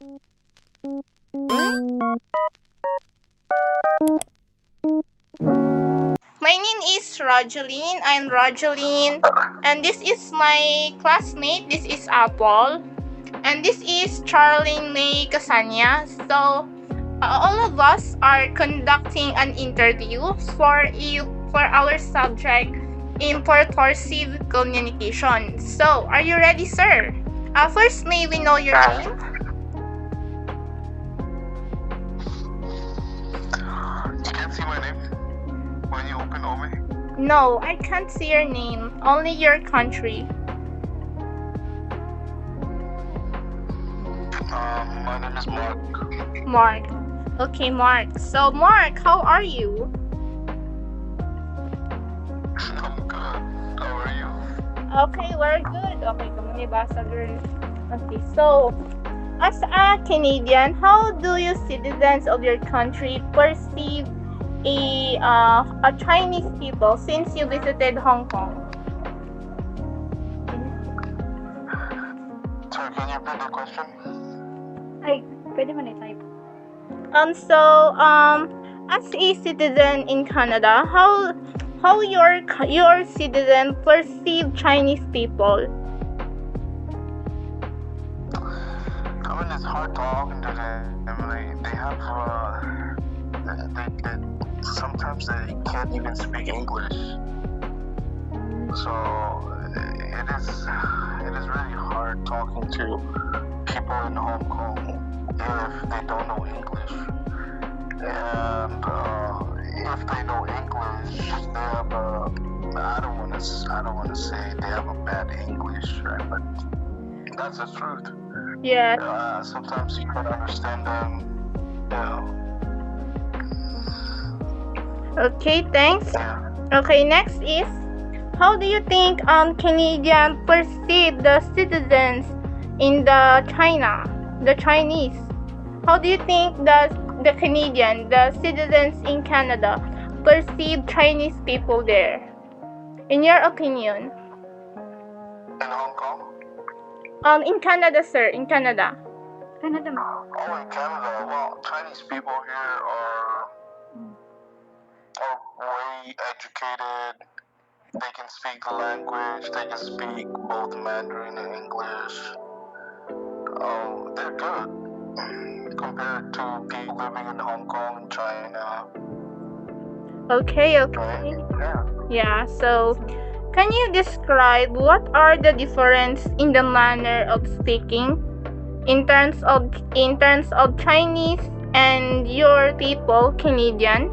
My name is Rogeline. I'm Rogeline. And this is my classmate. This is Apple. And this is Charlene May Casanya. So, all of us are conducting an interview for our subject in purposive communication. So, are you ready, sir? First, may we know your name? You can't see my name when you open Ome? No, I can't see your name. Only your country. My name is Mark. Mark. Okay, Mark. So, Mark, how are you? I'm good. How are you? Okay, we're good. Okay, kamanibasa girl. Okay, so, as a Canadian, how do you citizens of your country perceive a Chinese people since you visited Hong Kong? Sorry, can you repeat the question? Ay, pwede mo na-type. As a citizen in Canada, how your citizen perceive Chinese people? I mean, it's hard talking to them. They have, sometimes they can't even speak English. So, it is really hard talking to people in Hong Kong if they don't know English. And if they know English, they have I don't want to say they have a bad English, right? But that's the truth. Yeah. Sometimes you can't understand them. Okay, thanks. Yeah. Okay, next is, how do you think Canadians perceive the citizens in the Chinese? How do you think the citizens in Canada perceive Chinese people there? In your opinion? In Hong Kong? In Canada, sir. In Canada. Canada. Oh, in Canada. Well, Chinese people here are way educated. They can speak the language. They can speak both Mandarin and English. They're good compared to people living in Hong Kong and China. Okay. Right? Yeah. So, can you describe what are the difference in the manner of speaking in terms of Chinese and your people, Canadian?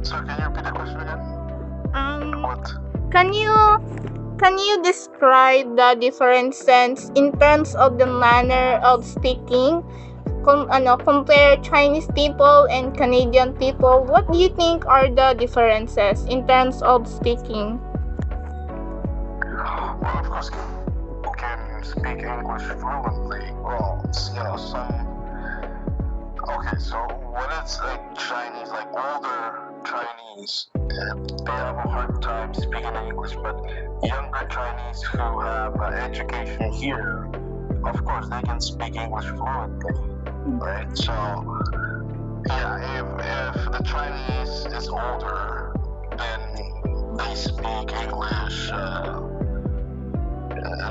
So can you repeat the question again? What? Can you describe the differences in terms of the manner of speaking? Compare Chinese people and Canadian people. What do you think are the differences in terms of speaking? Well, of course, people can speak English fluently. Well, some. Okay, so when it's like Chinese, like older Chinese, they have a hard time speaking English, but younger Chinese who have education here, of course, they can speak English fluently, right? So, yeah, if the Chinese is older, then they speak English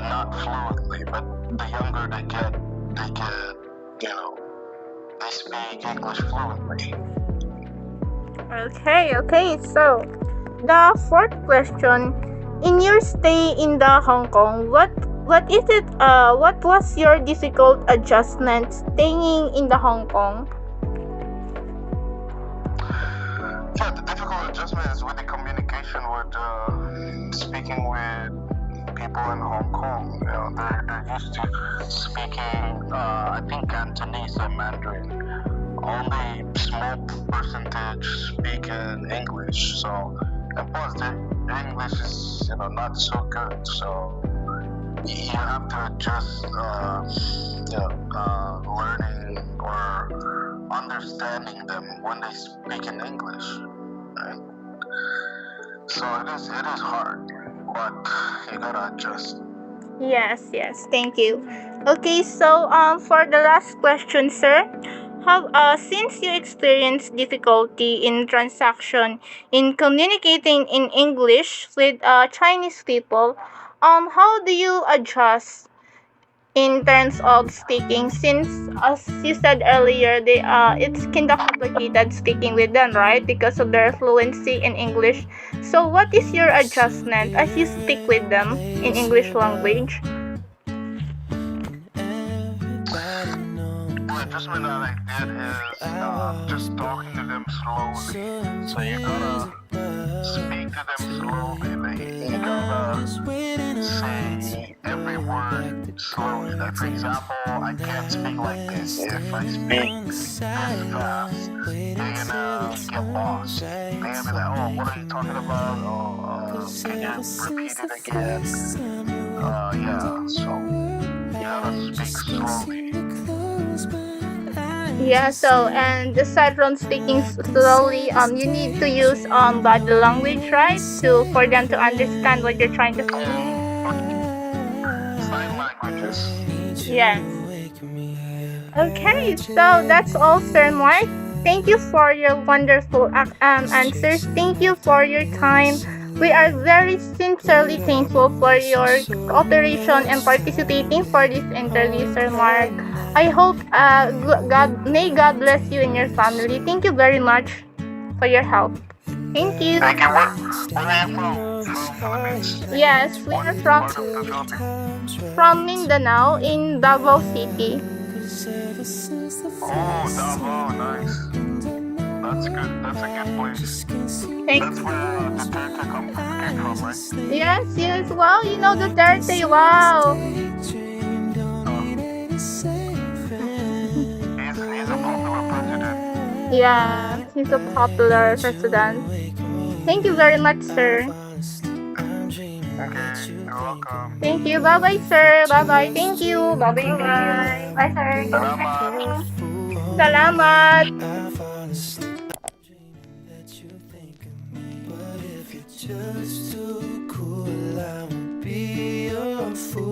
not fluently, but the younger they get, they speak English fluently. Okay. So, the fourth question: in your stay in the Hong Kong, what is it? What was your difficult adjustment staying in the Hong Kong? Yeah, the difficult adjustment is with the communication with speaking with people in Hong Kong. They're used to speaking, I think, Cantonese and Mandarin. Only small percentage speak in English. So, and plus, their English is not so good. So you have to adjust, learning or understanding them when they speak in English, right? So it is hard, but you gotta adjust. Yes, yes. Thank you. Okay, so for the last question, sir, how since you experienced difficulty in transaction in communicating in English with Chinese people, how do you adjust in terms of speaking, since as you said earlier, they it's kind of complicated speaking with them, right, because of their fluency in English. So what is your adjustment as you speak with them in English language? The adjustment that I did is just talking to them slowly. So you gotta speak to them slowly. Like, you gotta say every word slowly. Like, for example, I can't speak like this. If I speak this fast, they're gonna get lost. They're gonna be like, oh, what are you talking about? Oh, can you repeat it again? Yeah, so you gotta speak slowly. Yeah, so and aside from speaking slowly, you need to use body language, right, to for them to understand what you're trying to say. Sign languages. Yes. Okay, so that's all, Sir Mark. Thank you for your wonderful answers. Thank you for your time. We are very sincerely thankful for your cooperation and participating for this interview, Sir Mark. I hope God may God bless you and your family. Thank you very much for your help. Thank you. Thank you. Where are you from? From Philippines? Yes, we are What part of the Philippines? from Mindanao in Davao City. Oh, Davao, nice. That's good. That's a good place. Thank That's where the Duterte came from, right? Yes, yes. Wow, you know Duterte. Wow. He's a popular president. Yeah, he's a popular president. Thank you very much, sir. Okay, you're welcome. Thank you. Bye bye, sir. Bye bye. Thank you. Bye bye. Bye, sir. Salamat. Salamat. Just too cool, I won't be your fool.